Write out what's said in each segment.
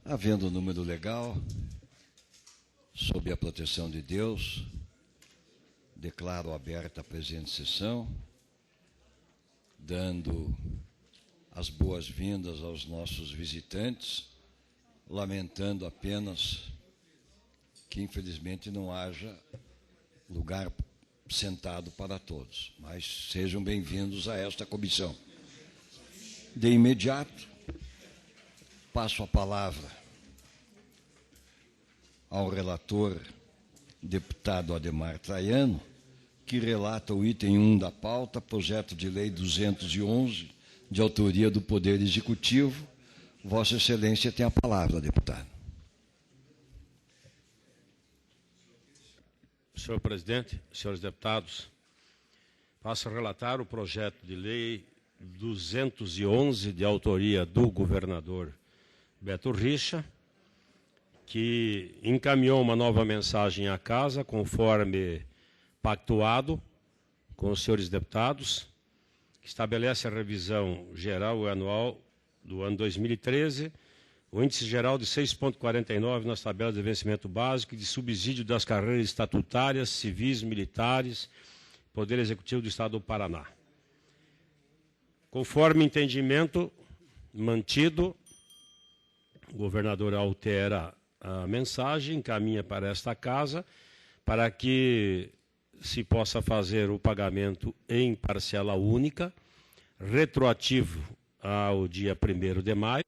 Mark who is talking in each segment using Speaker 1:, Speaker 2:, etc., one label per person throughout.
Speaker 1: Havendo número legal, sob a proteção de Deus, declaro aberta a presente sessão, dando as boas-vindas aos nossos visitantes, lamentando apenas que, infelizmente, não haja lugar sentado para todos, mas sejam bem-vindos a esta comissão. De imediato, passo a palavra ao relator, deputado Adhemar Traiano, que relata o item 1 da pauta, projeto de lei 211, de autoria do Poder Executivo. Vossa Excelência tem a palavra, deputado.
Speaker 2: Senhor presidente, senhores deputados, passo a relatar o projeto de lei 211, de autoria do governador Beto Richa, que encaminhou uma nova mensagem à casa, conforme pactuado com os senhores deputados, que estabelece a revisão geral e anual do ano 2013, o índice geral de 6,49 nas tabelas de vencimento básico e de subsídio das carreiras estatutárias, civis, militares, Poder Executivo do Estado do Paraná. Conforme entendimento mantido, o governador altera a mensagem, encaminha para esta casa, para que se possa fazer o pagamento em parcela única, retroativo ao dia 1º de maio.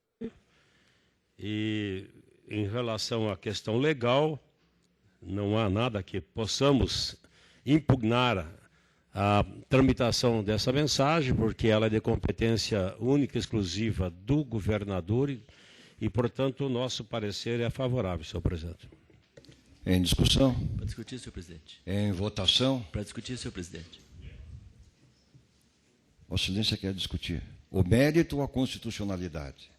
Speaker 2: E, em relação à questão legal, não há nada que possamos impugnar a tramitação dessa mensagem, porque ela é de competência única e exclusiva do governador e, portanto, o nosso parecer é favorável, senhor presidente.
Speaker 1: Em discussão?
Speaker 3: Para discutir, senhor presidente.
Speaker 1: Em votação?
Speaker 3: Para discutir, senhor presidente.
Speaker 1: Vossa Excelência quer discutir o mérito ou a constitucionalidade?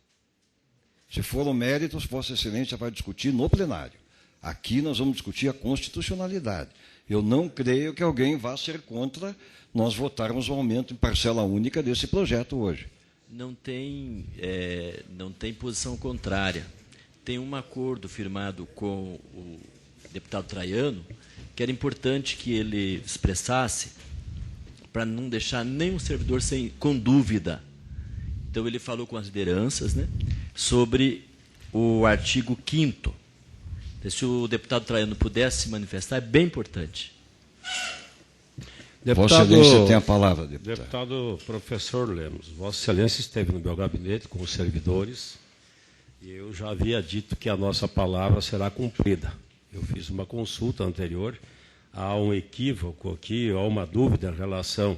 Speaker 1: Se for o mérito, Vossa Excelência vai discutir no plenário. Aqui nós vamos discutir a constitucionalidade. Eu não creio que alguém vá ser contra nós votarmos o aumento em parcela única desse projeto hoje.
Speaker 3: Não tem posição contrária. Tem um acordo firmado com o deputado Traiano, que era importante que ele expressasse, para não deixar nenhum servidor com dúvida. Então, ele falou com as lideranças, né, sobre o artigo 5º. Se o deputado Traiano pudesse se manifestar, é bem importante.
Speaker 1: Vossa Excelência tem a palavra, deputado.
Speaker 2: Deputado professor Lemos, Vossa Excelência esteve no meu gabinete com os servidores e eu já havia dito que a nossa palavra será cumprida. Eu fiz uma consulta anterior, há um equívoco aqui, há uma dúvida em relação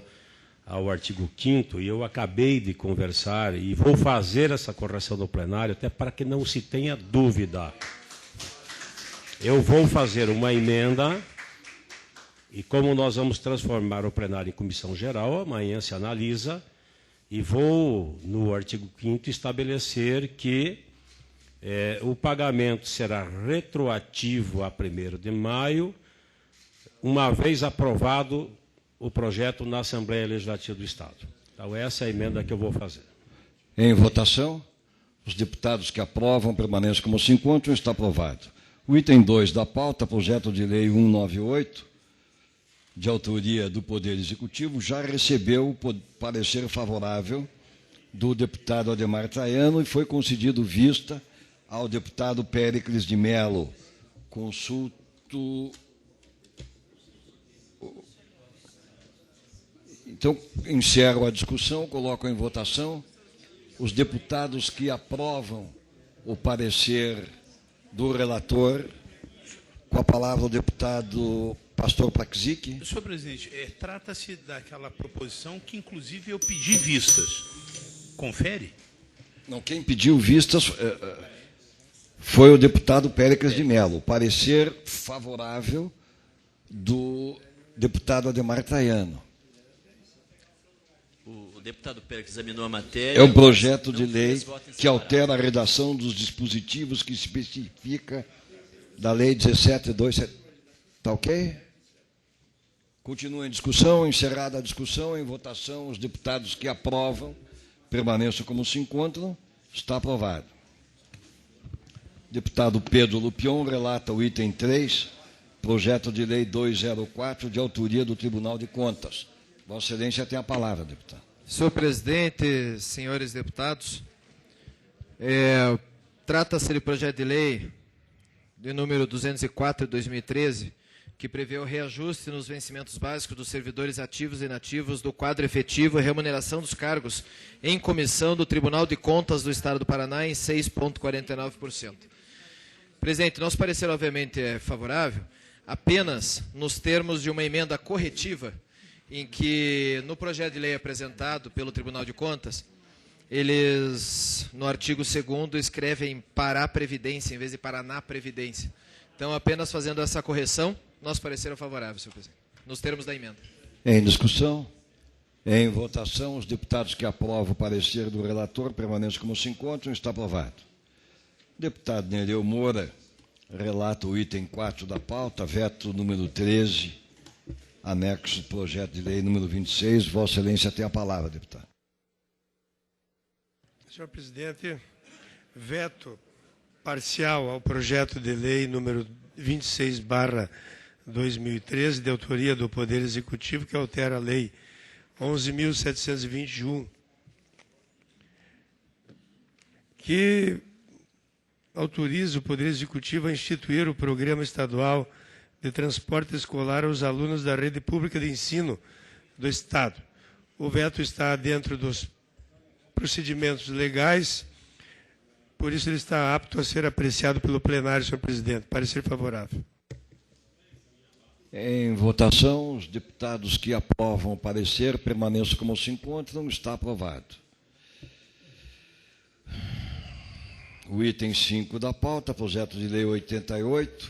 Speaker 2: ao artigo 5º, e eu acabei de conversar e vou fazer essa correção no plenário, até para que não se tenha dúvida. Eu vou fazer uma emenda, e como nós vamos transformar o plenário em comissão geral, amanhã se analisa, e vou, no artigo 5º, estabelecer que o pagamento será retroativo a 1º de maio, uma vez aprovado o projeto na Assembleia Legislativa do Estado. Então, essa é a emenda que eu vou fazer.
Speaker 1: Em votação, os deputados que aprovam permaneçam como se encontram. Está aprovado. O item 2 da pauta, projeto de lei 198, de autoria do Poder Executivo, já recebeu o parecer favorável do deputado Adhemar Traiano e foi concedido vista ao deputado Péricles de Mello. Consulto. Então, encerro a discussão, coloco em votação os deputados que aprovam o parecer do relator. Com a palavra o deputado Pastor Pakzik.
Speaker 4: Senhor presidente, trata-se daquela proposição que, inclusive, eu pedi vistas. Confere?
Speaker 1: Não, quem pediu vistas foi o deputado Péricles de Mello. Parecer favorável do deputado Adhemar Traiano.
Speaker 3: O deputado Péricles examinou a matéria.
Speaker 1: É um projeto de lei que altera a redação dos dispositivos que especifica da Lei 17.2. Está ok? Continua em discussão, encerrada a discussão, em votação, os deputados que aprovam permaneçam como se encontram. Está aprovado. Deputado Pedro Lupion relata o item 3, projeto de lei 204, de autoria do Tribunal de Contas. Vossa Excelência tem a palavra, deputado.
Speaker 5: Senhor presidente, senhores deputados, trata-se de projeto de lei de número 204 de 2013, que prevê o reajuste nos vencimentos básicos dos servidores ativos e inativos do quadro efetivo e remuneração dos cargos em comissão do Tribunal de Contas do Estado do Paraná em 6,49%. Presidente, nosso parecer, obviamente, é favorável, apenas nos termos de uma emenda corretiva, em que, no projeto de lei apresentado pelo Tribunal de Contas, eles, no artigo 2º, escrevem Pará Previdência, em vez de Paraná Previdência. Então, apenas fazendo essa correção, nosso parecer é favorável, senhor presidente, nos termos da emenda.
Speaker 1: Em discussão, em votação, os deputados que aprovam o parecer do relator permaneçam como se encontram. Está aprovado. Deputado Nereu Moura relata o item 4 da pauta, veto número 13, anexo do projeto de lei número 26. Vossa Excelência tem a palavra, deputado.
Speaker 6: Senhor presidente, veto parcial ao projeto de lei número 26/2013, de autoria do Poder Executivo, que altera a lei 11.721, que autoriza o Poder Executivo a instituir o Programa Estadual de Transporte Escolar aos alunos da rede pública de ensino do Estado. O veto está dentro dos procedimentos legais, por isso ele está apto a ser apreciado pelo plenário, senhor presidente. Parecer favorável.
Speaker 1: Em votação, os deputados que aprovam o parecer permaneçam como se encontram. Está aprovado. O item 5 da pauta, projeto de lei 88,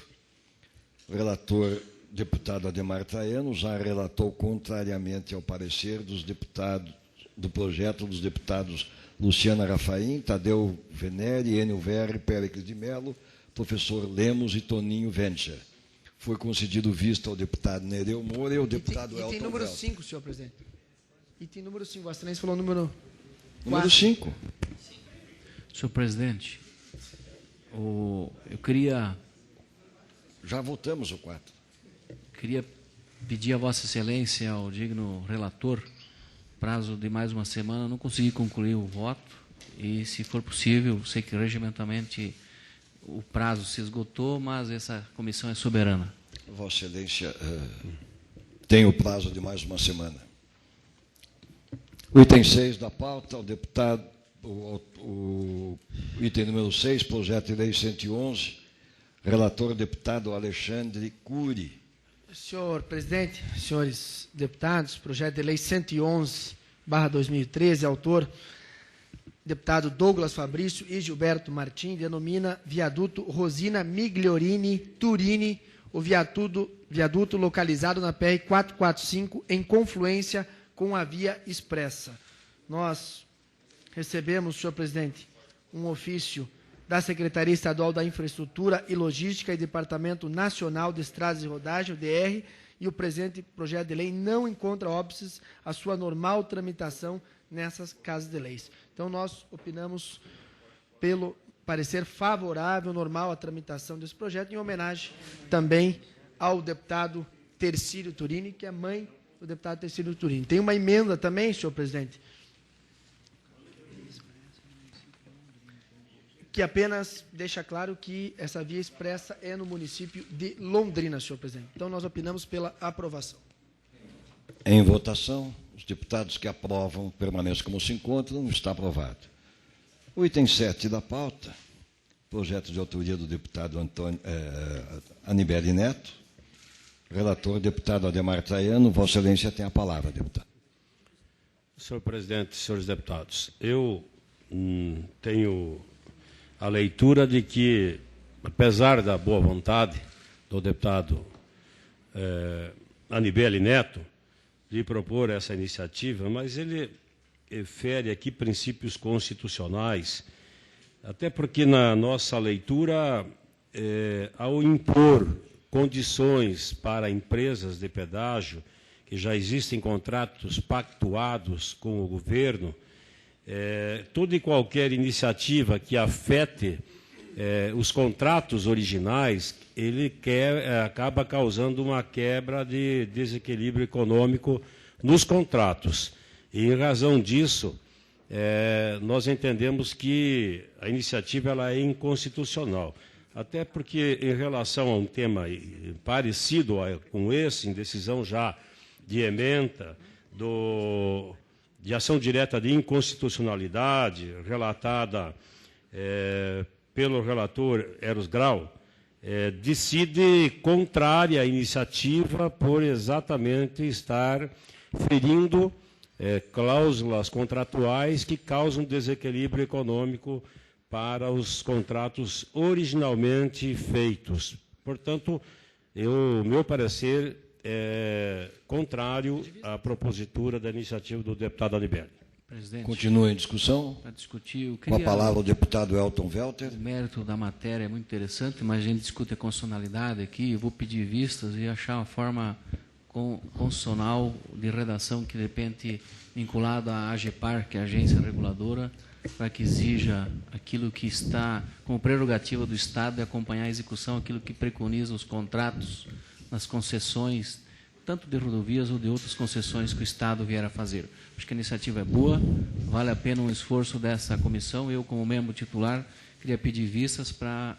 Speaker 1: relator deputado Ademar Traiano, já relatou contrariamente ao parecer dos deputados do projeto dos deputados Luciana Rafaim, Tadeu Venere, Enio Verri, Péricles de Mello, professor Lemos e Toninho Venture. Foi concedido vista ao deputado Nereu Moura e ao deputado Elton
Speaker 7: Item número
Speaker 1: Velto.
Speaker 7: 5, senhor presidente. Item número 5, Vossa Excelência falou número 4.
Speaker 1: Número 5.
Speaker 8: Senhor presidente, eu queria
Speaker 1: Já votamos o 4.
Speaker 8: pedir a Vossa Excelência, ao digno relator, prazo de mais uma semana. Não consegui concluir o voto e, se for possível, sei que regimentalmente o prazo se esgotou, mas essa comissão é soberana.
Speaker 1: Vossa Excelência tem o prazo de mais uma semana. O item 6 da pauta, o deputado, o item número 6, projeto de lei 111, relator deputado Alexandre Cury.
Speaker 7: Senhor presidente, senhores deputados, projeto de lei 111/2013, autor deputado Douglas Fabrício e Gilberto Martim, denomina viaduto Rosina Migliorini Turini, o viaduto localizado na PR 445, em confluência com a via expressa. Nós recebemos, senhor presidente, um ofício da Secretaria Estadual da Infraestrutura e Logística e Departamento Nacional de Estradas de Rodagem, o DR, e o presente projeto de lei não encontra óbices à sua normal tramitação nessas casas de leis. Então, nós opinamos pelo parecer favorável, normal, à tramitação desse projeto, em homenagem também ao deputado Tercílio Turini, que é mãe do deputado Tercílio Turini. Tem uma emenda também, senhor presidente, que apenas deixa claro que essa via expressa é no município de Londrina, senhor presidente. Então, nós opinamos pela aprovação.
Speaker 1: Em votação, os deputados que aprovam permaneçam como se encontram. Está aprovado. O item 7 da pauta, projeto de autoria do deputado Anibele Neto, relator deputado Ademar Traiano. Vossa Excelência tem a palavra, deputado.
Speaker 2: Senhor presidente, senhores deputados, eu tenho a leitura de que, apesar da boa vontade do deputado Anibele Neto de propor essa iniciativa, mas ele fere aqui princípios constitucionais, até porque na nossa leitura, ao impor condições para empresas de pedágio, que já existem contratos pactuados com o governo, toda e qualquer iniciativa que afete os contratos originais, ele acaba causando uma quebra de desequilíbrio econômico nos contratos. E, em razão disso, nós entendemos que a iniciativa ela é inconstitucional. Até porque, em relação a um tema parecido com esse, em decisão já de ementa, de ação direta de inconstitucionalidade, relatada pelo relator Eros Grau, decide contrária à iniciativa por exatamente estar ferindo cláusulas contratuais que causam desequilíbrio econômico para os contratos originalmente feitos. Portanto, meu parecer é contrário à propositura da iniciativa do deputado Anibele.
Speaker 8: Presidente,
Speaker 1: Continua em discussão.
Speaker 8: para discutir, eu
Speaker 1: Com a
Speaker 8: queria...
Speaker 1: palavra o deputado Elton Welter.
Speaker 8: O mérito da matéria é muito interessante, mas a gente discute a constitucionalidade aqui. Eu vou pedir vistas e achar uma forma constitucional de redação que, de repente, vinculada à AGEPAR, que é a agência reguladora, para que exija aquilo que está como prerrogativa do Estado de acompanhar a execução, aquilo que preconiza os contratos nas concessões, tanto de rodovias ou de outras concessões que o Estado vier a fazer. Acho que a iniciativa é boa, vale a pena um esforço dessa comissão. Eu, como membro titular, queria pedir vistas para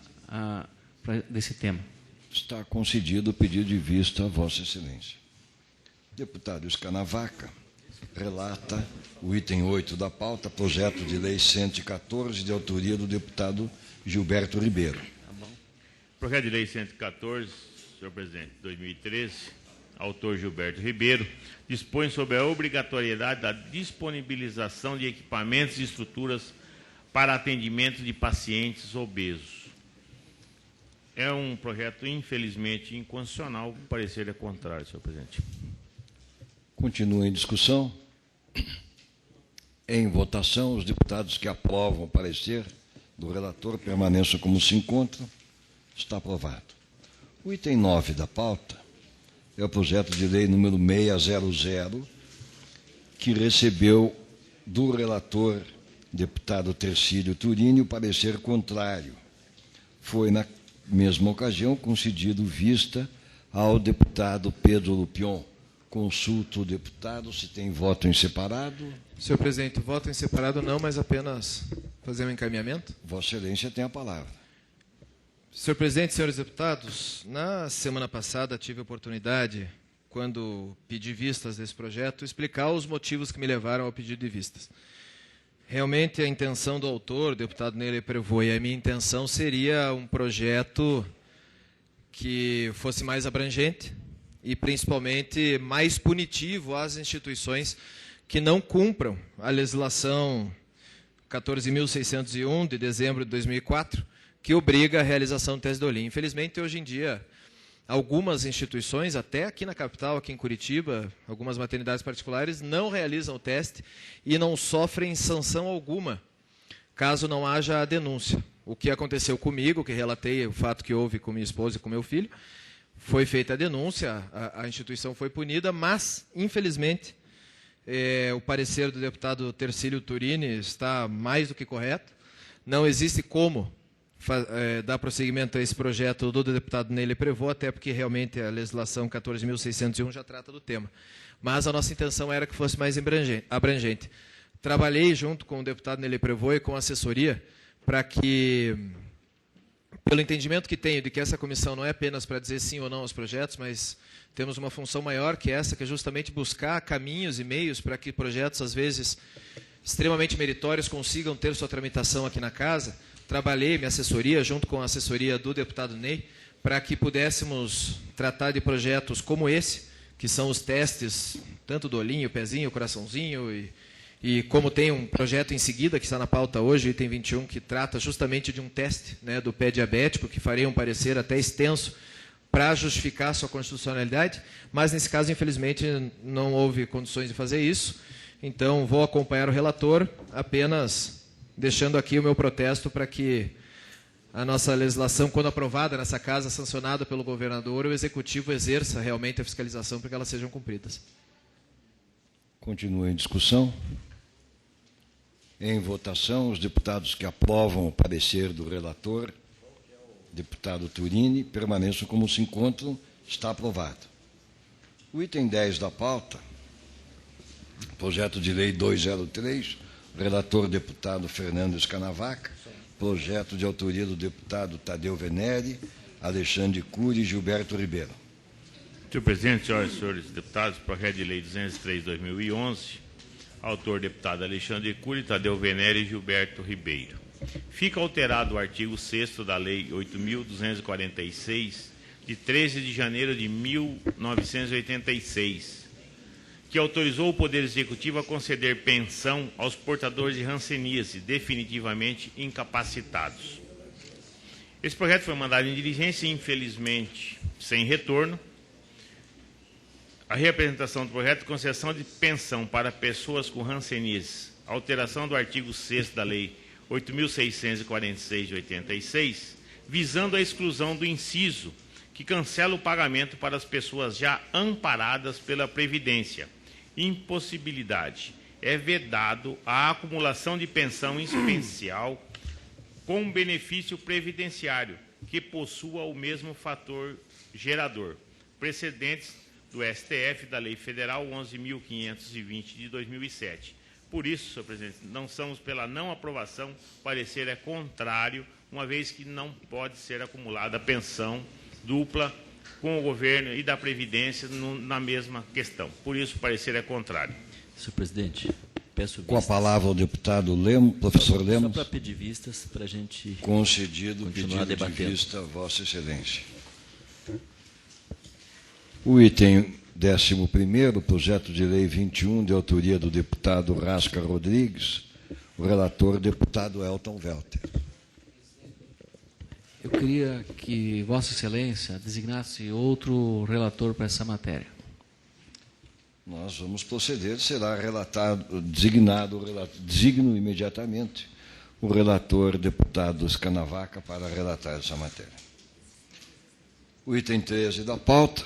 Speaker 8: desse tema.
Speaker 1: Está concedido o pedido de vista a Vossa Excelência. Deputado Escanavaca relata o item 8 da pauta, projeto de lei 114, de autoria do deputado Gilberto Ribeiro.
Speaker 9: Projeto de lei 114, senhor presidente, 2013, autor Gilberto Ribeiro, dispõe sobre a obrigatoriedade da disponibilização de equipamentos e estruturas para atendimento de pacientes obesos. É um projeto, infelizmente, inconstitucional. O parecer é contrário, senhor presidente.
Speaker 1: Continua em discussão. Em votação, os deputados que aprovam o parecer do relator permaneçam como se encontram. Está aprovado. O item 9 da pauta é o projeto de lei número 600, que recebeu do relator, deputado Tercílio Turini, o parecer contrário. Foi, na mesma ocasião, concedido vista ao deputado Pedro Lupion. Consulto o deputado se tem voto em separado.
Speaker 5: Senhor presidente, voto em separado não, mas apenas fazer um encaminhamento.
Speaker 1: Vossa Excelência tem a palavra.
Speaker 5: Senhor presidente, senhores deputados, na semana passada tive a oportunidade, quando pedi vistas desse projeto, explicar os motivos que me levaram ao pedido de vistas. Realmente a intenção do autor, o deputado Ney Leprevaux, e a minha intenção seria um projeto que fosse mais abrangente e principalmente mais punitivo às instituições que não cumpram a legislação 14.601 de dezembro de 2004, que obriga a realização do teste do Olin. Infelizmente, hoje em dia, algumas instituições, até aqui na capital, aqui em Curitiba, algumas maternidades particulares, não realizam o teste e não sofrem sanção alguma, caso não haja a denúncia. O que aconteceu comigo, que relatei o fato que houve com minha esposa e com meu filho, foi feita a denúncia, a instituição foi punida, mas, infelizmente, o parecer do deputado Tercílio Turini está mais do que correto. Não existe como dar prosseguimento a esse projeto do deputado Ney Leprevaux, até porque realmente a legislação 14.601 já trata do tema. Mas a nossa intenção era que fosse mais abrangente. Trabalhei junto com o deputado Ney Leprevaux e com a assessoria para que, pelo entendimento que tenho de que essa comissão não é apenas para dizer sim ou não aos projetos, mas temos uma função maior que essa, que é justamente buscar caminhos e meios para que projetos, às vezes, extremamente meritórios, consigam ter sua tramitação aqui na casa. Trabalhei minha assessoria, junto com a assessoria do deputado Ney, para que pudéssemos tratar de projetos como esse, que são os testes, tanto do olhinho, o pezinho, o coraçãozinho, e como tem um projeto em seguida, que está na pauta hoje, o item 21, que trata justamente de um teste, né, do pé diabético, que faria um parecer até extenso para justificar sua constitucionalidade, mas nesse caso, infelizmente, não houve condições de fazer isso. Então, vou acompanhar o relator, apenas deixando aqui o meu protesto para que a nossa legislação, quando aprovada nessa casa, sancionada pelo governador, o Executivo exerça realmente a fiscalização para que elas sejam cumpridas.
Speaker 1: Continua em discussão. Em votação, os deputados que aprovam o parecer do relator deputado Turini, permaneçam como se encontram. Está aprovado. O item 10 da pauta, projeto de lei 203, relator deputado Fernando Escanavaca, projeto de autoria do deputado Tadeu Venere, Alexandre Cury e Gilberto Ribeiro.
Speaker 9: Senhor presidente, senhoras e senhores deputados, projeto de lei 203/2011, autor deputado Alexandre Cury, Tadeu Venere e Gilberto Ribeiro. Fica alterado o artigo 6º da lei 8.246, de 13 de janeiro de 1986, que autorizou o Poder Executivo a conceder pensão aos portadores de hanseníase definitivamente incapacitados. Esse projeto foi mandado em diligência e, infelizmente, sem retorno. A reapresentação do projeto de concessão de pensão para pessoas com hanseníase, alteração do artigo 6º da Lei 8.646 de 86, visando a exclusão do inciso que cancela o pagamento para as pessoas já amparadas pela Previdência. Impossibilidade. É vedado a acumulação de pensão especial com benefício previdenciário que possua o mesmo fator gerador. Precedentes do STF da Lei Federal 11.520 de 2007. Por isso, senhor presidente, não somos pela não aprovação, o parecer é contrário, uma vez que não pode ser acumulada pensão dupla com o governo e da Previdência na mesma questão. Por isso, o parecer é contrário.
Speaker 3: Senhor presidente, peço vistas.
Speaker 1: Com a palavra o deputado Lemos, professor Lemos.
Speaker 3: Só para pedir vistas, para a gente
Speaker 1: concedido o pedido
Speaker 3: debatendo.
Speaker 1: de vista, Vossa Excelência. O item 11º, projeto de lei 21, de autoria do deputado Rasca Rodrigues, o relator, deputado Elton Welter.
Speaker 8: Eu queria que Vossa Excelência designasse outro relator para essa matéria.
Speaker 1: Nós vamos proceder, será relatado, designo imediatamente o relator, deputado Escanavaca, para relatar essa matéria. O item 13 da pauta,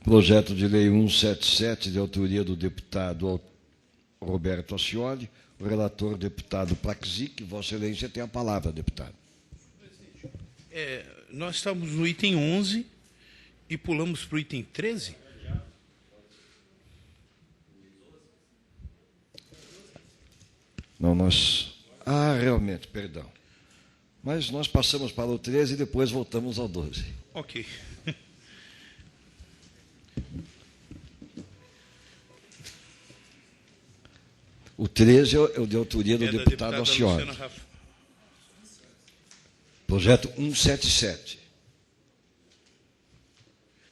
Speaker 1: projeto de lei 177, de autoria do deputado Roberto Ascioli, o relator, deputado Plaxic. Vossa Excelência tem a palavra, deputado.
Speaker 4: Nós estamos no item 11 e pulamos para o item 13?
Speaker 1: Não, nós... realmente, perdão. Mas nós passamos para o 13 e depois voltamos ao 12.
Speaker 4: Ok.
Speaker 1: O 13 é o de autoria do deputado Ascioli. Projeto 177.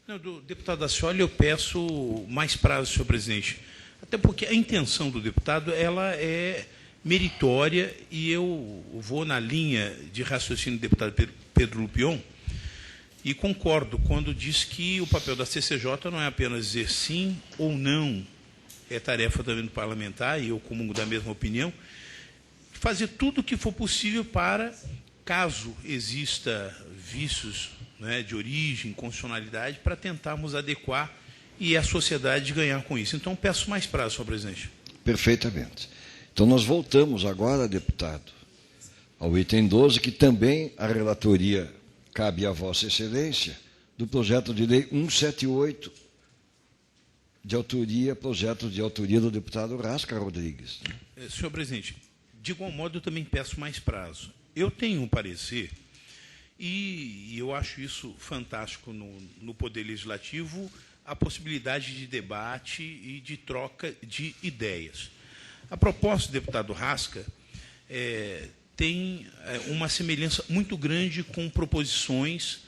Speaker 4: Não, do deputado Ascioli eu peço mais prazo, senhor presidente. Até porque a intenção do deputado ela é meritória e eu vou na linha de raciocínio do deputado Pedro Lupion e concordo quando diz que o papel da CCJ não é apenas dizer sim ou não, é tarefa também do parlamentar, e eu comungo da mesma opinião, fazer tudo o que for possível para, caso exista vícios, né, de origem, constitucionalidade, para tentarmos adequar e a sociedade ganhar com isso. Então, peço mais prazo, senhor presidente.
Speaker 1: Perfeitamente. Então, nós voltamos agora, deputado, ao item 12, que também a relatoria cabe a Vossa Excelência, do projeto de lei 178, projeto de autoria do deputado Rasca Rodrigues.
Speaker 4: Senhor presidente, de igual modo eu também peço mais prazo. Eu tenho um parecer, e eu acho isso fantástico no Poder Legislativo, a possibilidade de debate e de troca de ideias. A proposta do deputado Rasca tem uma semelhança muito grande com proposições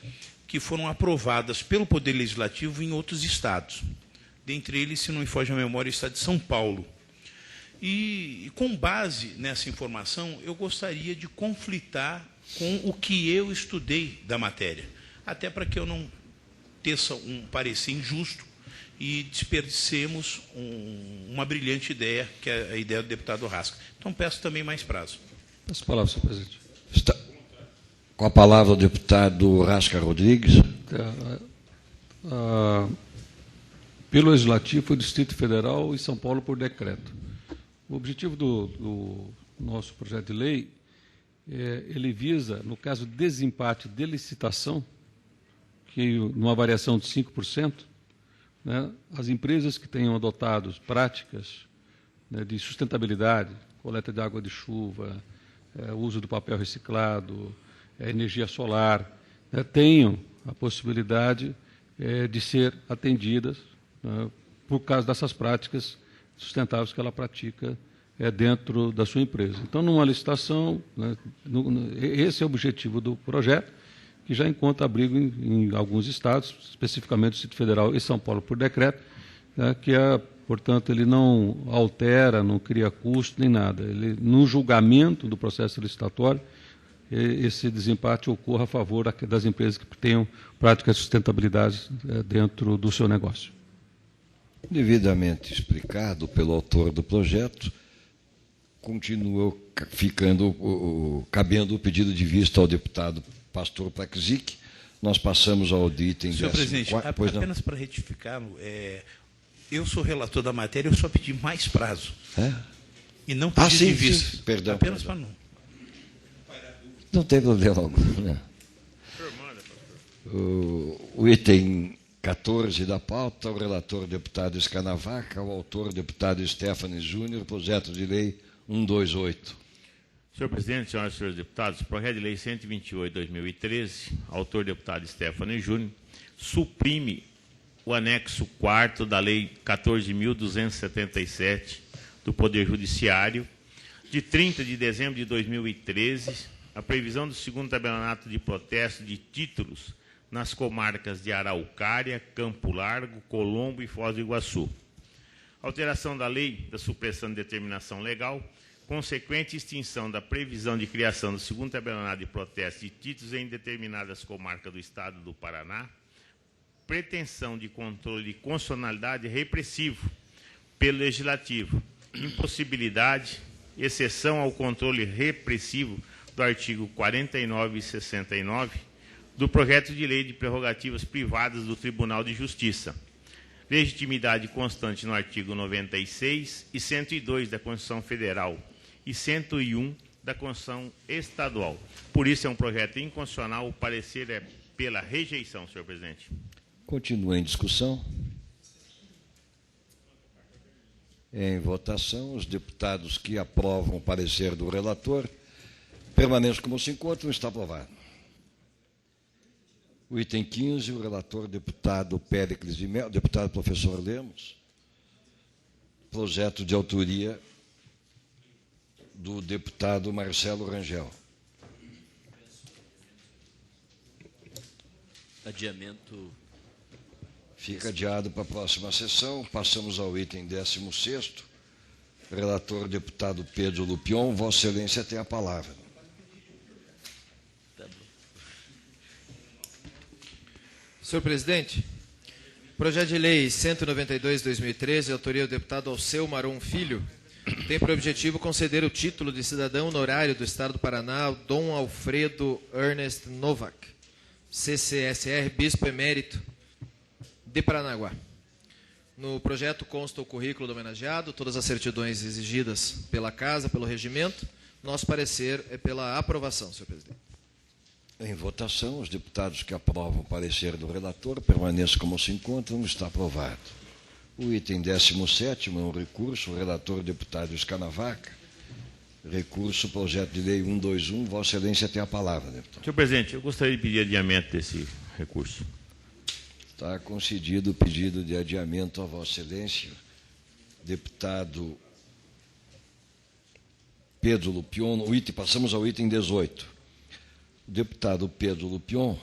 Speaker 4: que foram aprovadas pelo Poder Legislativo em outros estados. Dentre eles, se não me foge a memória, o estado de São Paulo. E com base nessa informação, eu gostaria de conflitar com o que eu estudei da matéria, até para que eu não teça um parecer injusto e desperdicemos uma brilhante ideia, que é a ideia do deputado Rasca. Então, peço também mais prazo.
Speaker 2: Peço a palavra, senhor presidente.
Speaker 1: Com a palavra o deputado Rasca Rodrigues.
Speaker 2: Pelo Legislativo, o Distrito Federal e São Paulo por decreto. O objetivo do nosso projeto de lei
Speaker 10: ele visa, no caso de desempate de licitação, que numa variação de 5%, né, as empresas que tenham adotado práticas, né, de sustentabilidade, coleta de água de chuva, uso do papel reciclado, energia solar, né, tenham a possibilidade de ser atendidas, né, por causa dessas práticas sustentáveis que ela pratica dentro da sua empresa. Então, numa licitação, né, esse é o objetivo do projeto, que já encontra abrigo em alguns estados, especificamente o Distrito Federal e São Paulo, por decreto, né, que, portanto, ele não altera, não cria custo nem nada. Ele, no julgamento do processo licitatório, esse desempate ocorra a favor das empresas que tenham práticas de sustentabilidade dentro do seu negócio.
Speaker 1: Devidamente explicado pelo autor do projeto, continua cabendo o pedido de vista ao deputado Pastor Praxic. Nós passamos ao item...
Speaker 4: Senhor presidente, apenas para retificar, eu sou relator da matéria, eu só pedi mais prazo. E não pedi de vista.
Speaker 1: Sim, perdão.
Speaker 4: Apenas para não...
Speaker 1: Não tem problema algum, né? O item 14 da pauta, o relator deputado Escanavaca, o autor deputado Stephanie Júnior, projeto de lei 128.
Speaker 9: Senhor presidente, senhoras e senhores deputados, projeto de lei 128/2013, autor deputado Stephanie Júnior, suprime o anexo 4º da lei 14.277 do Poder Judiciário, de 30 de dezembro de 2013, a previsão do 2º tabelionato de protesto de títulos nas comarcas de Araucária, Campo Largo, Colombo e Foz do Iguaçu. Alteração da lei da supressão de determinação legal, consequente extinção da previsão de criação do 2º tabelionato de protesto de títulos em determinadas comarcas do Estado do Paraná, pretensão de controle de constitucionalidade repressivo pelo Legislativo, impossibilidade, exceção ao controle repressivo do artigo 49 e 69 do projeto de lei de prerrogativas privadas do Tribunal de Justiça, legitimidade constante no artigo 96 e 102 da Constituição Federal e 101 da Constituição Estadual. Por isso é um projeto inconstitucional, o parecer é pela rejeição, senhor presidente.
Speaker 1: Continua em discussão. Em votação, os deputados que aprovam o parecer do relator permaneçam como se encontram. Está aprovado. O item 15, o relator deputado Péricles de Mello, deputado professor Lemos, projeto de autoria do deputado Marcelo Rangel.
Speaker 3: Adiamento.
Speaker 1: Fica adiado para a próxima sessão. Passamos ao item 16º. Relator deputado Pedro Lupion, Vossa Excelência tem a palavra.
Speaker 5: Senhor presidente, projeto de lei 192/2013, autoria do deputado Alceu Maron Filho, tem por objetivo conceder o título de cidadão honorário do Estado do Paraná ao Dom Alfredo Ernest Novak, CCSR, Bispo Emérito de Paranaguá. No projeto consta o currículo do homenageado, todas as certidões exigidas pela Casa, pelo regimento. Nosso parecer é pela aprovação, senhor presidente.
Speaker 1: Em votação, os deputados que aprovam o parecer do relator permaneçam como se encontram. Está aprovado. O item 17º é um recurso, o relator deputado Escanavaca. Recurso, projeto de lei 121. Vossa Excelência tem a palavra, deputado.
Speaker 9: Senhor presidente, eu gostaria de pedir adiamento desse recurso.
Speaker 1: Está concedido o pedido de adiamento a Vossa Excelência. Deputado Pedro Lupion. Passamos ao item 18. O deputado Pedro Lupion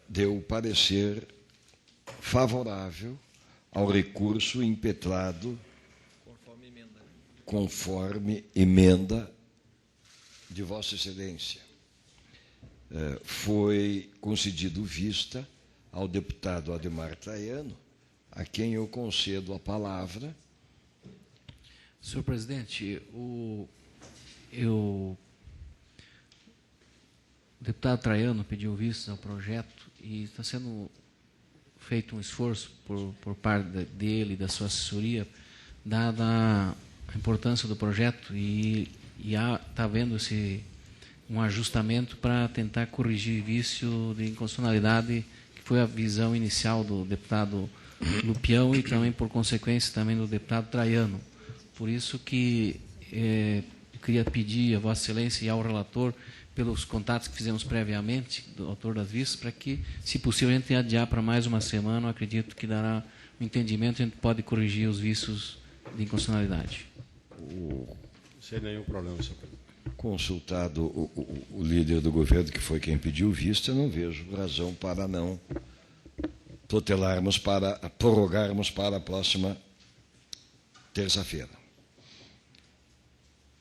Speaker 1: deu parecer favorável ao recurso impetrado conforme emenda de Vossa Excelência. Foi concedido vista ao deputado Ademar Traiano, a quem eu concedo a palavra.
Speaker 8: Senhor presidente, o deputado Traiano pediu vista ao projeto e está sendo feito um esforço por parte dele e da sua assessoria, dada a importância do projeto e e está havendo um ajustamento para tentar corrigir vício de inconstitucionalidade, que foi a visão inicial do deputado Lupião e também, por consequência, também do deputado Traiano. Por isso que eu queria pedir a Vossa Excelência e ao relator, pelos contatos que fizemos previamente, do autor das vistas, para que, se possível, a gente adiar para mais uma semana. Eu acredito que dará um entendimento, a gente pode corrigir os vícios de inconstitucionalidade.
Speaker 2: Sem nenhum problema, senhor presidente.
Speaker 1: Consultado o líder do governo, que foi quem pediu vista, eu não vejo razão para não prorrogarmos para a próxima terça-feira.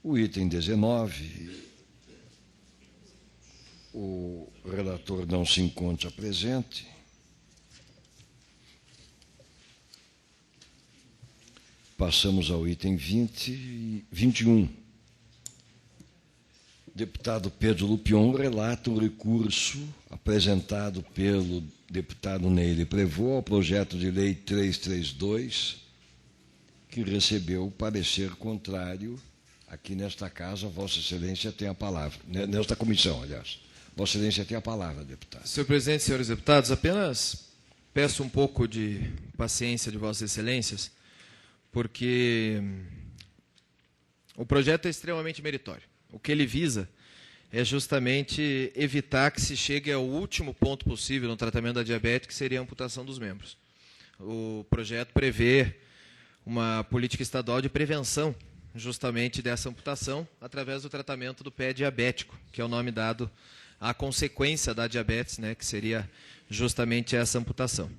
Speaker 1: O item 19, o relator não se encontra presente. Passamos ao item 21. Deputado Pedro Lupion relata o recurso apresentado pelo deputado Neile Prevot ao projeto de lei 332, que recebeu parecer contrário aqui nesta casa. Vossa Excelência tem a palavra. Nesta comissão, aliás. Vossa Excelência tem a palavra, deputado.
Speaker 5: Senhor presidente, senhores deputados, apenas peço um pouco de paciência de Vossas Excelências, porque o projeto é extremamente meritório. O que ele visa é justamente evitar que se chegue ao último ponto possível no tratamento da diabetes, que seria a amputação dos membros. O projeto prevê uma política estadual de prevenção justamente dessa amputação através do tratamento do pé diabético, que é o nome dado à consequência da diabetes, né, que seria justamente essa amputação.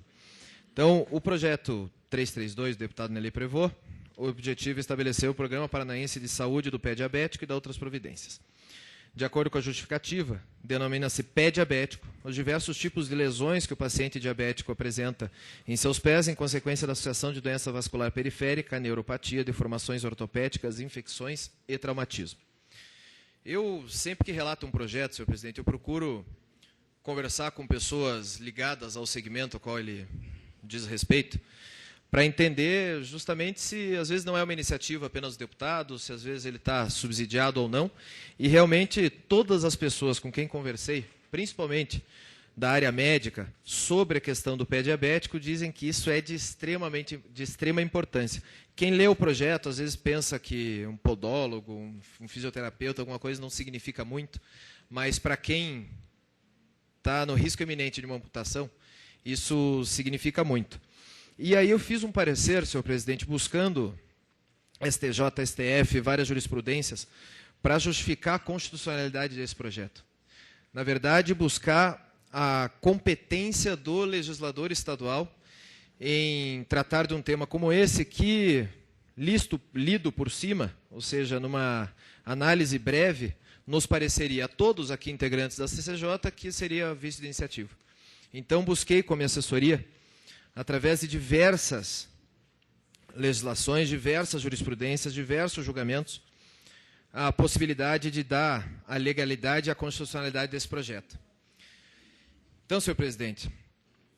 Speaker 5: Então, o projeto 332 do deputado Neile Prevot, o objetivo é estabelecer o Programa Paranaense de Saúde do Pé Diabético e dar outras providências. De acordo com a justificativa, denomina-se pé diabético os diversos tipos de lesões que o paciente diabético apresenta em seus pés em consequência da associação de doença vascular periférica, neuropatia, deformações ortopédicas, infecções e traumatismo. Eu, sempre que relato um projeto, senhor presidente, eu procuro conversar com pessoas ligadas ao segmento ao qual ele diz respeito, para entender justamente se, às vezes, não é uma iniciativa apenas dos deputados, se, às vezes, ele está subsidiado ou não. E, realmente, todas as pessoas com quem conversei, principalmente da área médica, sobre a questão do pé diabético, dizem que isso é de extrema importância. Quem lê o projeto, às vezes, pensa que um podólogo, um fisioterapeuta, alguma coisa não significa muito, mas, para quem está no risco iminente de uma amputação, isso significa muito. E aí eu fiz um parecer, senhor presidente, buscando STJ, STF, várias jurisprudências, para justificar a constitucionalidade desse projeto. Na verdade, buscar a competência do legislador estadual em tratar de um tema como esse, que, lido por cima, ou seja, numa análise breve, nos pareceria a todos aqui integrantes da CCJ que seria vício de iniciativa. Então, busquei com a minha assessoria, através de diversas legislações, diversas jurisprudências, diversos julgamentos, a possibilidade de dar a legalidade e a constitucionalidade desse projeto. Então, senhor presidente,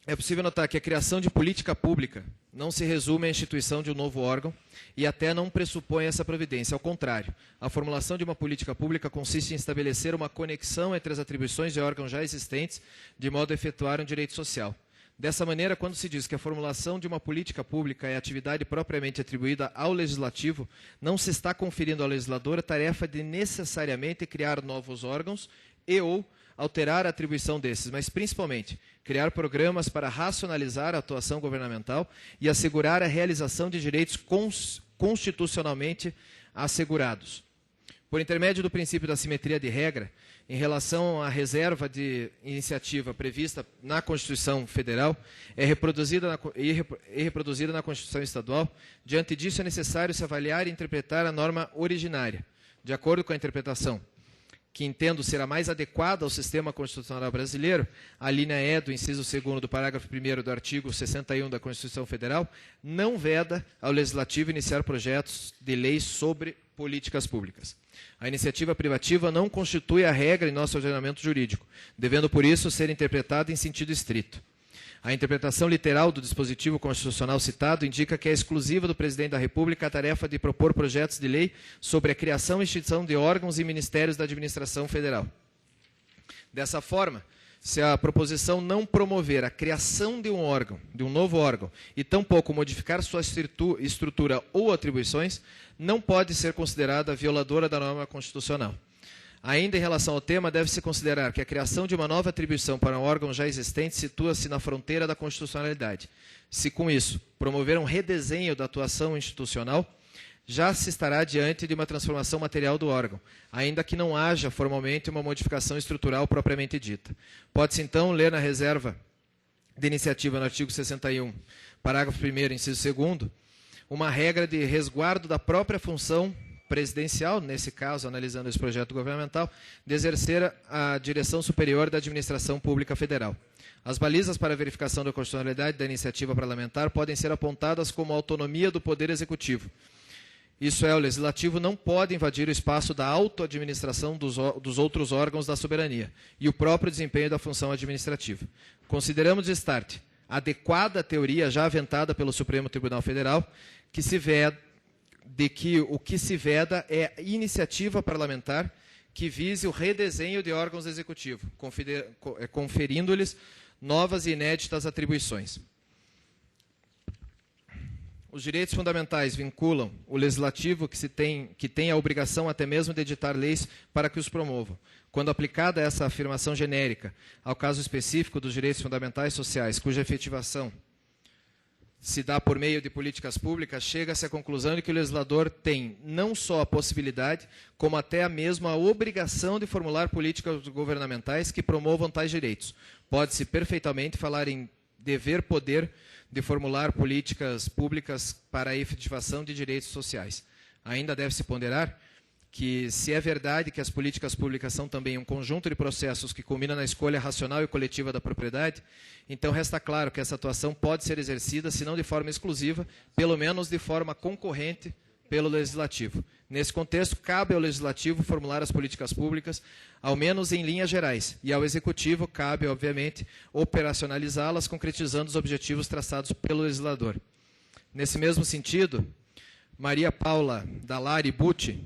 Speaker 5: é possível notar que a criação de política pública não se resume à instituição de um novo órgão e até não pressupõe essa providência. Ao contrário, a formulação de uma política pública consiste em estabelecer uma conexão entre as atribuições de órgãos já existentes, de modo a efetuar um direito social. Dessa maneira, quando se diz que a formulação de uma política pública é atividade propriamente atribuída ao Legislativo, não se está conferindo ao legislador a tarefa de necessariamente criar novos órgãos e ou alterar a atribuição desses, mas principalmente criar programas para racionalizar a atuação governamental e assegurar a realização de direitos constitucionalmente assegurados. Por intermédio do princípio da simetria de regra, em relação à reserva de iniciativa prevista na Constituição Federal e reproduzida na Constituição Estadual, diante disso é necessário se avaliar e interpretar a norma originária, de acordo com a interpretação que entendo ser a mais adequada ao sistema constitucional brasileiro, a linha E do inciso 2º do parágrafo 1º do artigo 61 da Constituição Federal, não veda ao Legislativo iniciar projetos de lei sobre políticas públicas. A iniciativa privativa não constitui a regra em nosso ordenamento jurídico, devendo, por isso, ser interpretada em sentido estrito. A interpretação literal do dispositivo constitucional citado indica que é exclusiva do Presidente da República a tarefa de propor projetos de lei sobre a criação e extinção de órgãos e ministérios da administração federal. Dessa forma, se a proposição não promover a criação de um órgão, de um novo órgão, e tampouco modificar sua estrutura ou atribuições, não pode ser considerada violadora da norma constitucional. Ainda em relação ao tema, deve-se considerar que a criação de uma nova atribuição para um órgão já existente situa-se na fronteira da constitucionalidade. Se, com isso, promover um redesenho da atuação institucional, já se estará diante de uma transformação material do órgão, ainda que não haja formalmente uma modificação estrutural propriamente dita. Pode-se, então, ler na reserva de iniciativa no artigo 61, parágrafo 1º, inciso 2º, uma regra de resguardo da própria função presidencial, nesse caso, analisando esse projeto governamental, de exercer a direção superior da administração pública federal. As balizas para a verificação da constitucionalidade da iniciativa parlamentar podem ser apontadas como autonomia do Poder Executivo. Isso é, o Legislativo não pode invadir o espaço da autoadministração dos outros órgãos da soberania e o próprio desempenho da função administrativa. Consideramos de start adequada a teoria já aventada pelo Supremo Tribunal Federal, de que o que se veda é iniciativa parlamentar que vise o redesenho de órgãos do Executivo, conferindo-lhes novas e inéditas atribuições. Os direitos fundamentais vinculam o Legislativo, que tem a obrigação até mesmo de editar leis para que os promovam. Quando aplicada essa afirmação genérica ao caso específico dos direitos fundamentais sociais, cuja efetivação se dá por meio de políticas públicas, chega-se à conclusão de que o legislador tem não só a possibilidade, como até mesmo a obrigação de formular políticas governamentais que promovam tais direitos. Pode-se perfeitamente falar em dever-poder de formular políticas públicas para a efetivação de direitos sociais. Ainda deve-se ponderar que, se é verdade que as políticas públicas são também um conjunto de processos que culminam na escolha racional e coletiva da propriedade, então resta claro que essa atuação pode ser exercida, se não de forma exclusiva, pelo menos de forma concorrente pelo Legislativo. Nesse contexto, cabe ao Legislativo formular as políticas públicas, ao menos em linhas gerais, e ao Executivo cabe, obviamente, operacionalizá-las, concretizando os objetivos traçados pelo legislador. Nesse mesmo sentido, Maria Paula Dallari Bucci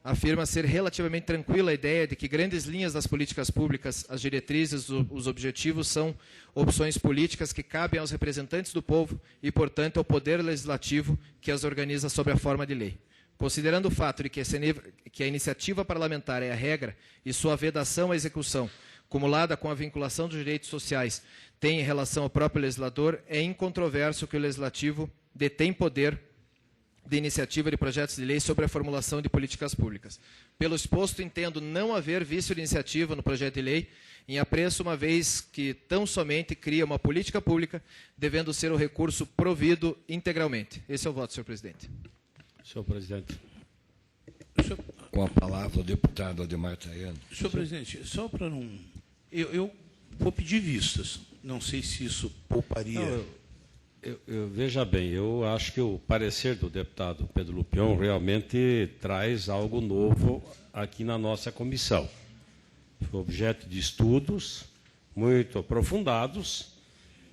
Speaker 5: afirma ser relativamente tranquila a ideia de que grandes linhas das políticas públicas, as diretrizes, os objetivos são opções políticas que cabem aos representantes do povo e, portanto, ao Poder Legislativo que as organiza sob a forma de lei. Considerando o fato de que a iniciativa parlamentar é a regra e sua vedação à execução, cumulada com a vinculação dos direitos sociais, tem em relação ao próprio legislador, é incontroverso que o Legislativo detém poder de iniciativa de projetos de lei sobre a formulação de políticas públicas. Pelo exposto, entendo não haver vício de iniciativa no projeto de lei, em apreço, uma vez que tão somente cria uma política pública, devendo ser o recurso provido integralmente. Esse é o voto, senhor presidente.
Speaker 2: Senhor presidente.
Speaker 1: Com a palavra, o deputado Ademar Traiano.
Speaker 4: Senhor presidente, só para não... Eu vou pedir vistas. Não sei se isso pouparia...
Speaker 2: Não, veja bem, eu acho que o parecer do deputado Pedro Lupion realmente traz algo novo aqui na nossa comissão. Foi objeto de estudos muito aprofundados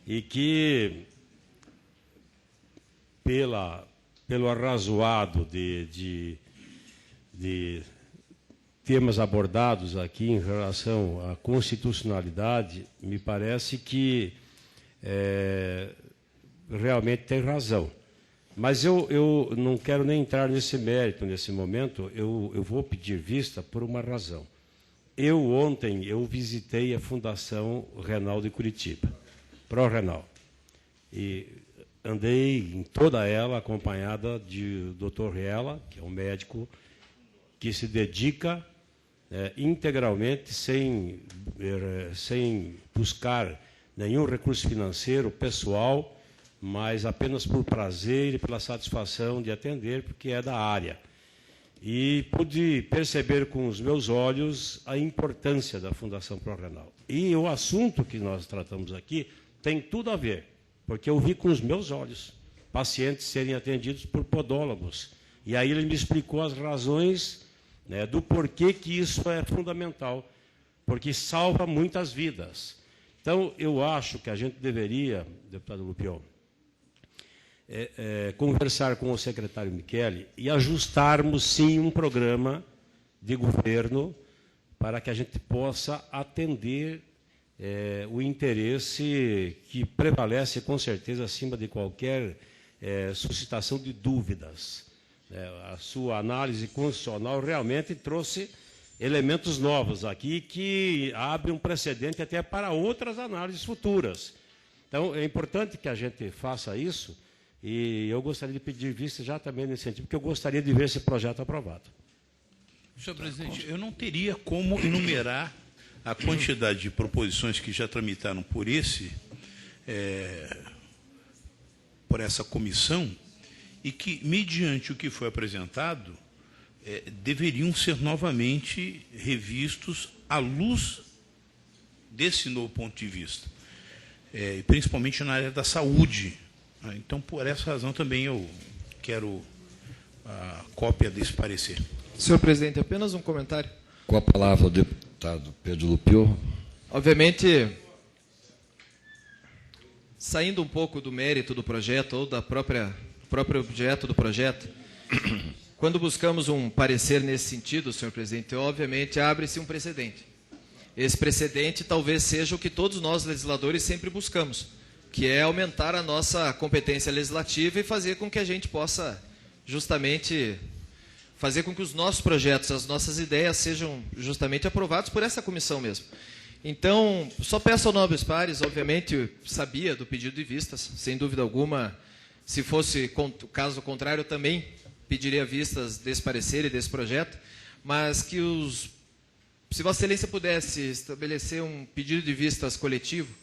Speaker 2: e que, pelo arrazoado de temas abordados aqui em relação à constitucionalidade, me parece que realmente tem razão. Mas eu não quero nem entrar nesse mérito nesse momento, eu vou pedir vista por uma razão. Ontem eu visitei a Fundação Renal de Curitiba, Pró-Renal, e andei em toda ela acompanhada do Dr. Riela, que é um médico que se dedica integralmente, sem buscar nenhum recurso financeiro pessoal, mas apenas por prazer e pela satisfação de atender, porque é da área. E pude perceber com os meus olhos a importância da Fundação Pró-Renal. E o assunto que nós tratamos aqui tem tudo a ver, porque eu vi com os meus olhos pacientes serem atendidos por podólogos. E aí ele me explicou as razões, do porquê que isso é fundamental, porque salva muitas vidas. Então, eu acho que a gente deveria, deputado Lupion, conversar com o secretário Michele e ajustarmos, sim, um programa de governo para que a gente possa atender o interesse que prevalece, com certeza, acima de qualquer suscitação de dúvidas. A sua análise constitucional realmente trouxe elementos novos aqui que abrem um precedente até para outras análises futuras. Então, é importante que a gente faça isso, e eu gostaria de pedir vista já também nesse sentido, porque eu gostaria de ver esse projeto aprovado.
Speaker 4: Senhor presidente, eu não teria como enumerar a quantidade de proposições que já tramitaram por essa comissão e que, mediante o que foi apresentado, deveriam ser novamente revistos à luz desse novo ponto de vista, principalmente na área da saúde. Então, por essa razão, também eu quero a cópia desse parecer.
Speaker 5: Senhor presidente, apenas um comentário.
Speaker 1: Com a palavra o deputado Pedro Lupion.
Speaker 5: Obviamente, saindo um pouco do mérito do projeto ou da próprio objeto do projeto, quando buscamos um parecer nesse sentido, senhor presidente, obviamente abre-se um precedente. Esse precedente talvez seja o que todos nós legisladores sempre buscamos, que é aumentar a nossa competência legislativa e fazer com que a gente possa justamente fazer com que os nossos projetos, as nossas ideias sejam justamente aprovados por essa comissão mesmo. Então, só peço ao nobres pares, obviamente, sabia do pedido de vistas, sem dúvida alguma, se fosse caso contrário, eu também pediria vistas desse parecer e desse projeto, mas que se Vossa Excelência pudesse estabelecer um pedido de vistas coletivo,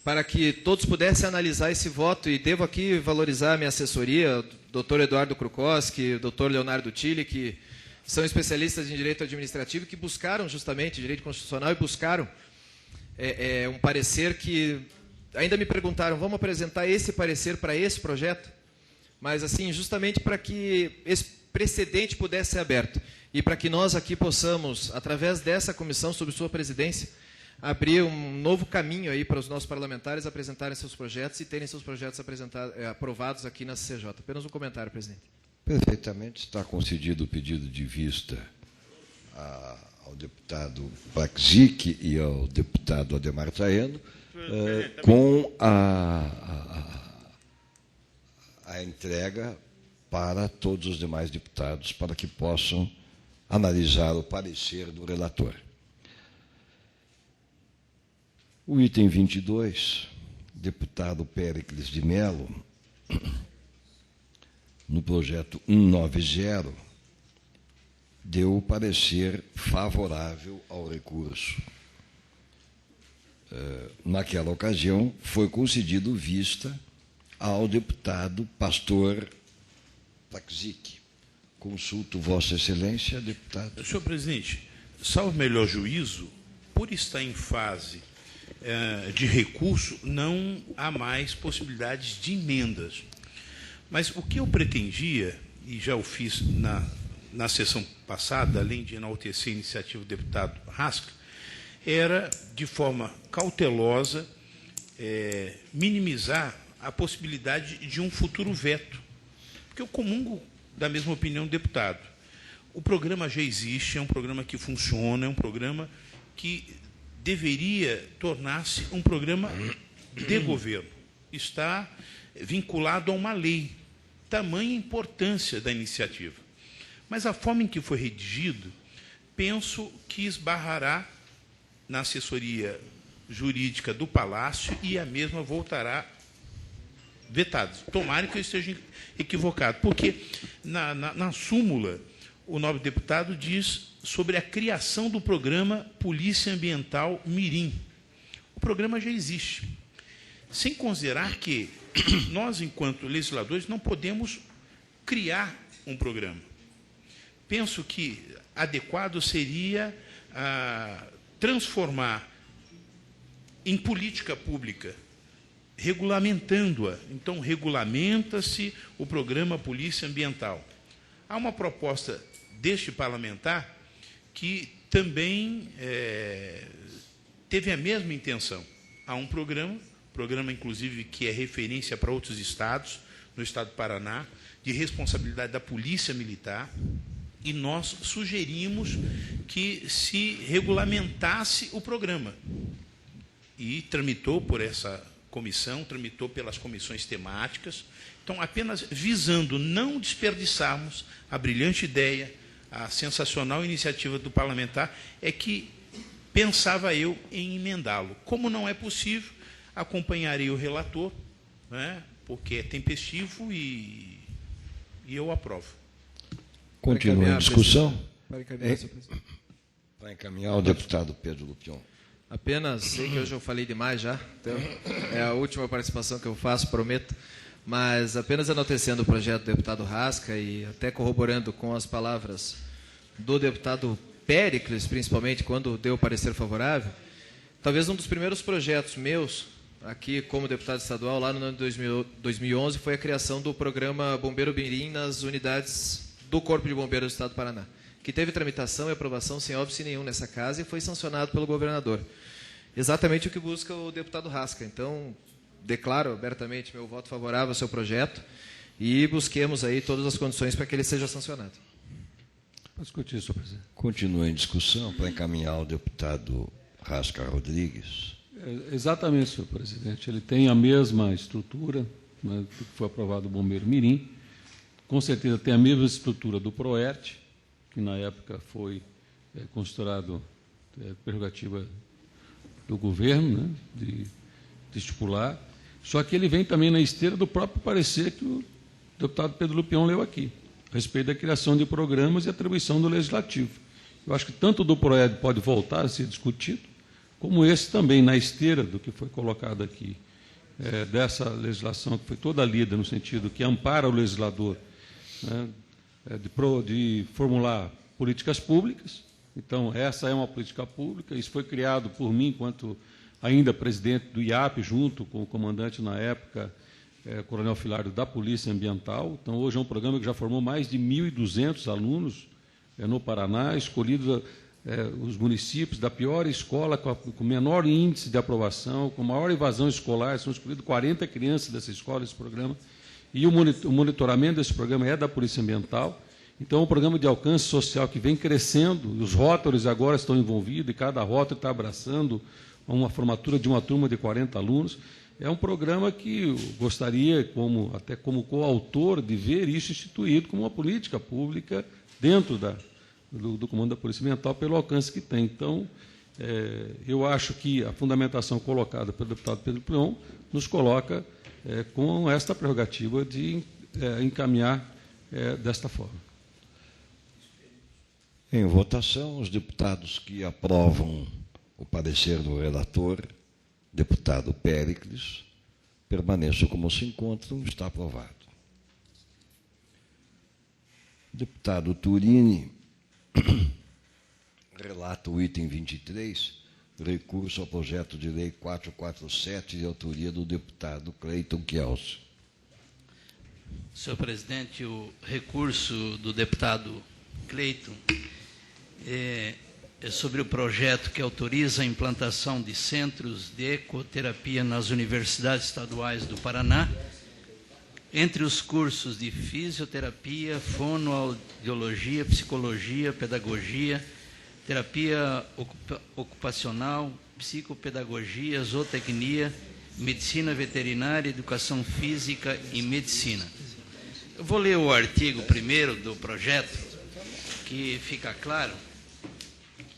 Speaker 5: para que todos pudessem analisar esse voto, e devo aqui valorizar a minha assessoria, o doutor Eduardo Krukowski, o doutor Leonardo Tille, que são especialistas em direito administrativo, que buscaram justamente direito constitucional e buscaram um parecer que ainda me perguntaram, vamos apresentar esse parecer para esse projeto? Mas, assim, justamente para que esse precedente pudesse ser aberto e para que nós aqui possamos, através dessa comissão, sob sua presidência, abrir um novo caminho aí para os nossos parlamentares apresentarem seus projetos e terem seus projetos aprovados aqui na CCJ. Apenas um comentário, presidente.
Speaker 1: Perfeitamente. Está concedido o pedido de vista ao deputado Paxic e ao deputado Ademar Traiano, com a entrega para todos os demais deputados, para que possam analisar o parecer do relator. O item 22, deputado Péricles de Mello, no projeto 190, deu o parecer favorável ao recurso. Naquela ocasião, foi concedido vista ao deputado Pastor Paxic. Consulto Vossa Excelência, deputado.
Speaker 4: Senhor presidente, salvo melhor juízo, por estar em fase de recurso, não há mais possibilidades de emendas. Mas o que eu pretendia, e já o fiz na sessão passada, além de enaltecer a iniciativa do deputado Rasca, era, de forma cautelosa, minimizar a possibilidade de um futuro veto. Porque eu comungo da mesma opinião do deputado. O programa já existe, é um programa que funciona, é um programa que deveria tornar-se um programa de governo. Está vinculado a uma lei. Tamanha importância da iniciativa. Mas a forma em que foi redigido, penso que esbarrará na assessoria jurídica do Palácio e a mesma voltará vetada. Tomara que eu esteja equivocado, porque na súmula o nobre deputado diz sobre a criação do programa Polícia Ambiental Mirim. O programa já existe. Sem considerar que nós, enquanto legisladores, não podemos criar um programa. Penso que adequado seria transformar em política pública, regulamentando-a. Então, regulamenta-se o programa Polícia Ambiental. Há uma proposta deste parlamentar que também teve a mesma intenção. há um programa inclusive que é referência para outros estados, no estado do Paraná, de responsabilidade da Polícia Militar, e nós sugerimos que se regulamentasse o programa. E tramitou por essa comissão, tramitou pelas comissões temáticas. Então, apenas visando não desperdiçarmos a brilhante ideia, a sensacional iniciativa do parlamentar, é que pensava eu em emendá-lo. Como não é possível, acompanharei o relator, né, porque é tempestivo e eu aprovo.
Speaker 1: Continua a discussão.
Speaker 5: Para
Speaker 1: encaminhar o deputado Pedro Lupion.
Speaker 5: Apenas, sei que hoje eu falei demais já, então é a última participação que eu faço, prometo, mas apenas enaltecendo o projeto do deputado Rasca e até corroborando com as palavras do deputado Péricles, principalmente, quando deu o parecer favorável, talvez um dos primeiros projetos meus, aqui como deputado estadual, lá no ano de 2011, foi a criação do programa Bombeiro Mirim nas unidades do Corpo de Bombeiros do Estado do Paraná, que teve tramitação e aprovação sem óbice nenhum nessa casa e foi sancionado pelo governador. Exatamente o que busca o deputado Rasca. Então, declaro abertamente meu voto favorável ao seu projeto e busquemos aí todas as condições para que ele seja sancionado.
Speaker 10: Para discutir, senhor presidente.
Speaker 1: Continua em discussão para encaminhar o deputado Rasca Rodrigues.
Speaker 10: Exatamente, senhor presidente. Ele tem a mesma estrutura, né, que foi aprovado o Bombeiro Mirim. Com certeza tem a mesma estrutura do PROERT, que na época foi considerado prerrogativa do governo, né, de estipular. Só que ele vem também na esteira do próprio parecer que o deputado Pedro Lupion leu aqui, a respeito da criação de programas e atribuição do Legislativo. Eu acho que tanto do PROERT pode voltar a ser discutido, como esse também, na esteira do que foi colocado aqui, dessa legislação que foi toda lida no sentido que ampara o legislador, né, de formular políticas públicas. Então, essa é uma política pública, isso foi criado por mim, enquanto ainda presidente do IAP, junto com o comandante na época, Coronel Filário, da Polícia Ambiental. Então, hoje é um programa que já formou mais de 1.200 alunos no Paraná, escolhidos os municípios da pior escola, com menor índice de aprovação, com maior evasão escolar, são escolhidas 40 crianças dessa escola, esse programa, e o monitoramento desse programa é da Polícia Ambiental. Então, é um programa de alcance social que vem crescendo, os rótulos agora estão envolvidos, e cada rótulo está abraçando uma formatura de uma turma de 40 alunos. É um programa que eu gostaria, até como coautor, de ver isso instituído como uma política pública dentro do comando da Polícia Ambiental, pelo alcance que tem. Então, eu acho que a fundamentação colocada pelo deputado Pedro Lupion nos coloca com esta prerrogativa de encaminhar desta forma.
Speaker 1: Em votação, os deputados que aprovam o parecer do relator, deputado Péricles, permaneçam como se encontram, está aprovado. Deputado Turini relata o item 23, recurso ao projeto de lei 447, de autoria do deputado Cleiton Kielce.
Speaker 11: Senhor presidente, o recurso do deputado Cleiton é sobre o projeto que autoriza a implantação de centros de ecoterapia nas universidades estaduais do Paraná, entre os cursos de fisioterapia, fonoaudiologia, psicologia, pedagogia, terapia ocupacional, psicopedagogia, zootecnia, medicina veterinária, educação física e medicina. Eu vou ler o artigo primeiro do projeto, que fica claro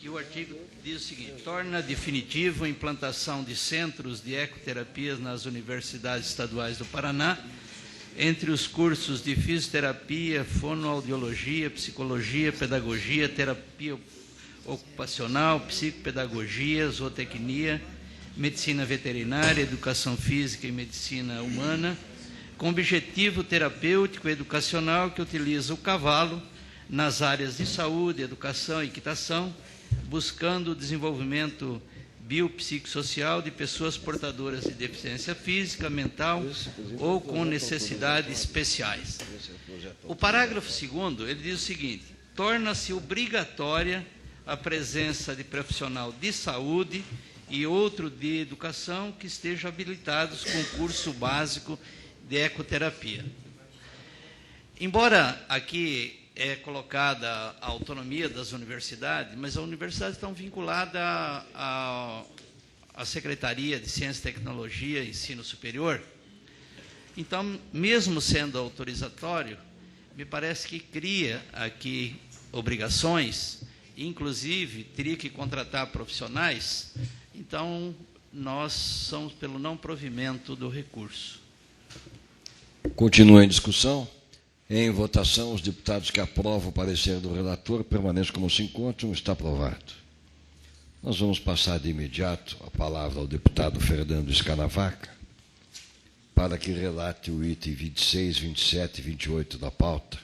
Speaker 11: que o artigo diz o seguinte: torna definitivo a implantação de centros de ecoterapias nas universidades estaduais do Paraná, entre os cursos de fisioterapia, fonoaudiologia, psicologia, pedagogia, terapia ocupacional, psicopedagogia, zootecnia, medicina veterinária, educação física e medicina humana, com objetivo terapêutico e educacional que utiliza o cavalo nas áreas de saúde, educação e equitação, buscando o desenvolvimento biopsicossocial de pessoas portadoras de deficiência física, mental ou com necessidades especiais. O parágrafo 2º, ele diz o seguinte: torna-se obrigatória a presença de profissional de saúde e outro de educação que estejam habilitados com curso básico de ecoterapia. Embora aqui é colocada a autonomia das universidades, mas as universidades estão vinculadas à Secretaria de Ciência, Tecnologia e Ensino Superior. Então, mesmo sendo autorizatório, me parece que cria aqui obrigações, inclusive teria que contratar profissionais. Então, nós somos pelo não provimento do recurso.
Speaker 1: Continua em discussão. Em votação, os deputados que aprovam o parecer do relator permaneçam como se encontram. Está aprovado. Nós vamos passar de imediato a palavra ao deputado Fernando Escanavaca para que relate o item 26, 27 e 28 da pauta.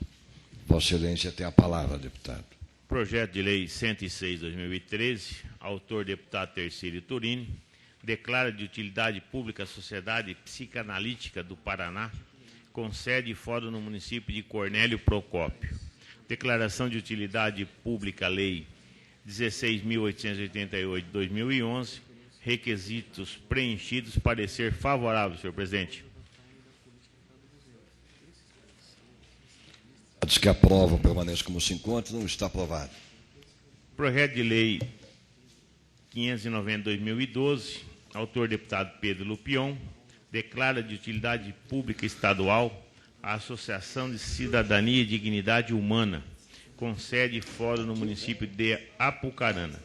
Speaker 1: Vossa Excelência tem a palavra, deputado.
Speaker 9: Projeto de Lei 106/2013, autor deputado Tercílio Turini, declara de utilidade pública a Sociedade Psicanalítica do Paraná, com sede e fórum no município de Cornélio Procópio. Declaração de utilidade pública, Lei 16.888 de 2011, requisitos preenchidos, parecer favorável, senhor presidente.
Speaker 1: Os que aprovam permaneçam como se encontram. Está aprovado.
Speaker 9: Projeto de Lei 590 de 2012, autor deputado Pedro Lupion, declara de utilidade pública estadual a Associação de Cidadania e Dignidade Humana, com sede e fórum no município de Apucarana.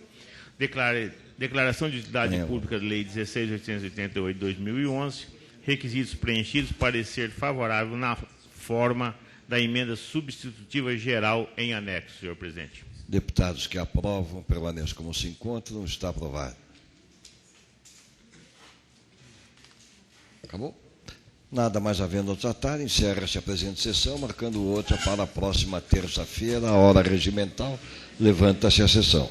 Speaker 9: Declaração de utilidade pública da Lei 16.888 de 2011, requisitos preenchidos, parecer favorável na forma da emenda substitutiva geral em anexo, senhor presidente.
Speaker 1: Deputados que aprovam permaneçam como se encontram. Está aprovado. Acabou? Nada mais havendo a tratar, encerra-se a presente sessão, marcando outra para a próxima terça-feira, a hora regimental. Levanta-se a sessão.